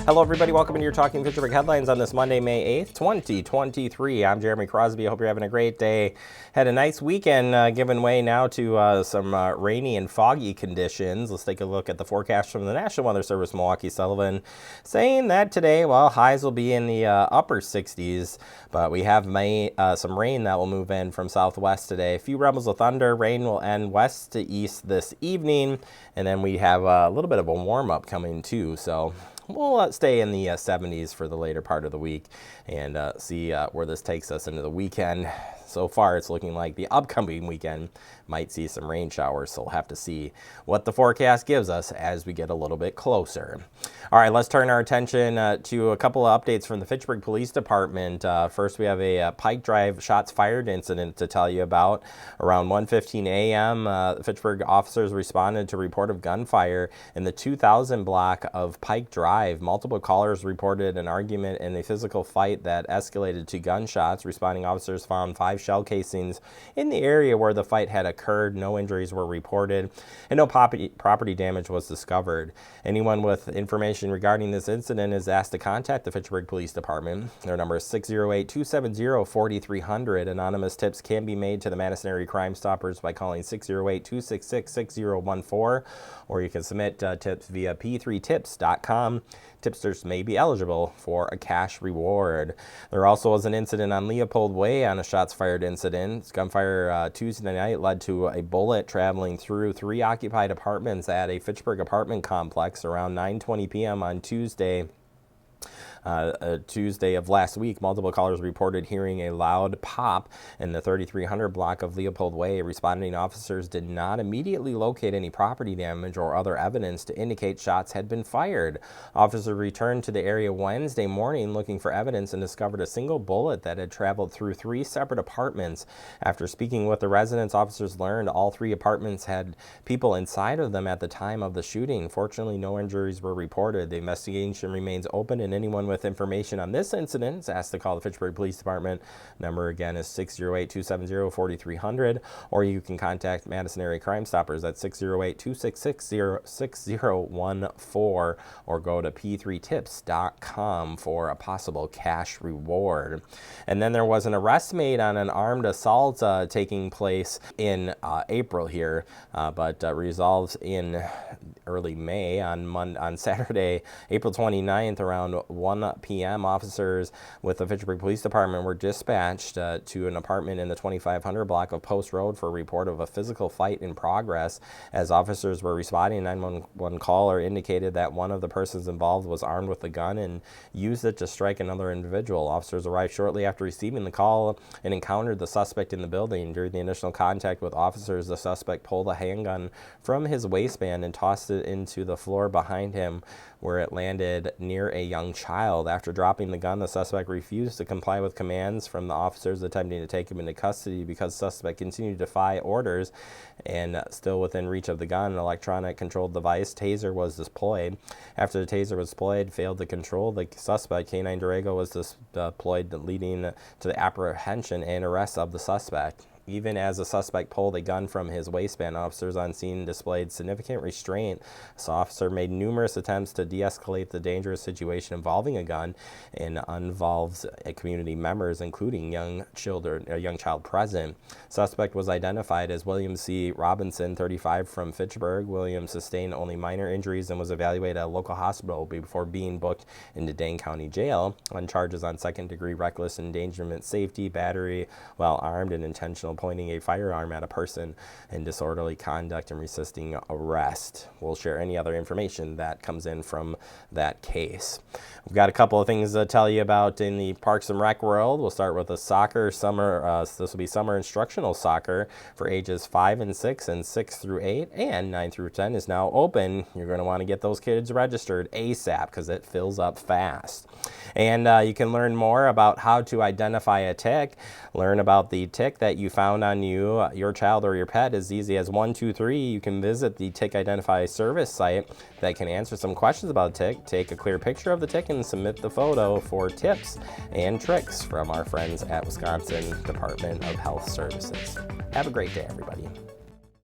Hello, everybody. Welcome to your Talking Fitchburg headlines on this Monday, May 8th, 2023. I'm Jeremy Crosby. I hope you're having a great day. Had a nice weekend giving way now to some rainy and foggy conditions. Let's take a look at the forecast from the National Weather Service, Milwaukee Sullivan, saying that today, well, highs will be in the upper 60s, but we have some rain that will move in from southwest today. A few rumbles of thunder. Rain will end west to east this evening, and then we have a little bit of a warm-up coming too, so we'll stay in the 70s for the later part of the week and see where this takes us into the weekend. So far, it's looking like the upcoming weekend might see some rain showers, so we'll have to see what the forecast gives us as we get a little bit closer. All right, let's turn our attention to a couple of updates from the Fitchburg Police Department. First, we have a Pike Drive shots fired incident to tell you about. Around 1:15 a.m., Fitchburg officers responded to a report of gunfire in the 2000 block of Pike Drive. Multiple callers reported an argument and a physical fight that escalated to gunshots. Responding officers found 5 shell casings in the area where the fight had occurred. No injuries were reported, and no property damage was discovered. Anyone with information regarding this incident is asked to contact the Fitchburg Police Department. Their number is 608-270-4300. Anonymous tips can be made to the Madison Area Crime Stoppers by calling 608-266-6014, or you can submit tips via p3tips.com. Tipsters may be eligible for a cash reward. There also was an incident on Leopold Way on a shots fired incident. Gunfire Tuesday night led to a bullet traveling through 3 occupied apartments at a Fitchburg apartment complex around 9:20 p.m. on Tuesday of last week. Multiple callers reported hearing a loud pop in the 3300 block of Leopold Way. Responding officers did not immediately locate any property damage or other evidence to indicate shots had been fired. Officers returned to the area Wednesday morning looking for evidence and discovered a single bullet that had traveled through 3 separate apartments. After speaking with the residents, officers learned all 3 apartments had people inside of them at the time of the shooting. Fortunately, no injuries were reported. The investigation remains open, and anyone with information on this incident is asked to call the Fitchburg Police Department. Number again is 608-270-4300, or you can contact Madison Area Crime Stoppers at 608-266-6014, or go to p3tips.com for a possible cash reward. And then there was an arrest made on an armed assault taking place in April here, but resolved in early May on Saturday, April 29th, around 1 p.m. Officers with the Fitchburg Police Department were dispatched to an apartment in the 2500 block of Post Road for a report of a physical fight in progress. As officers were responding, a 911 caller indicated that one of the persons involved was armed with a gun and used it to strike another individual. Officers arrived shortly after receiving the call and encountered the suspect in the building. During the initial contact with officers, the suspect pulled a handgun from his waistband and tossed it into the floor behind him, where it landed near a young child. After dropping the gun, the suspect refused to comply with commands from the officers attempting to take him into custody. Because the suspect continued to defy orders and still within reach of the gun, an electronic controlled device taser was deployed. After the taser was deployed, failed to control the suspect, K9 Durango was deployed, leading to the apprehension and arrest of the suspect. Even as the suspect pulled a gun from his waistband, officers on scene displayed significant restraint. This officer made numerous attempts to de-escalate the dangerous situation involving a gun and involves community members, including a young child present. Suspect was identified as William C. Robinson, 35, from Fitchburg. William sustained only minor injuries and was evaluated at a local hospital before being booked into Dane County Jail on charges on second-degree reckless endangerment, safety, battery while armed, and intentional pointing a firearm at a person, and disorderly conduct and resisting arrest. We'll share any other information that comes in from that case. We've got a couple of things to tell you about in the Parks and Rec world. We'll start with the soccer summer. This will be summer instructional soccer for ages 5 and 6 and 6 through 8, and 9 through 10 is now open. You're going to want to get those kids registered ASAP because it fills up fast. And you can learn more about how to identify a tick. Learn about the tick that you found on you, your child, or your pet as easy as 1, 2, 3. You can visit the Tick Identify service site that can answer some questions about a tick, take a clear picture of the tick, and submit the photo for tips and tricks from our friends at Wisconsin Department of Health Services. Have a great day, everybody.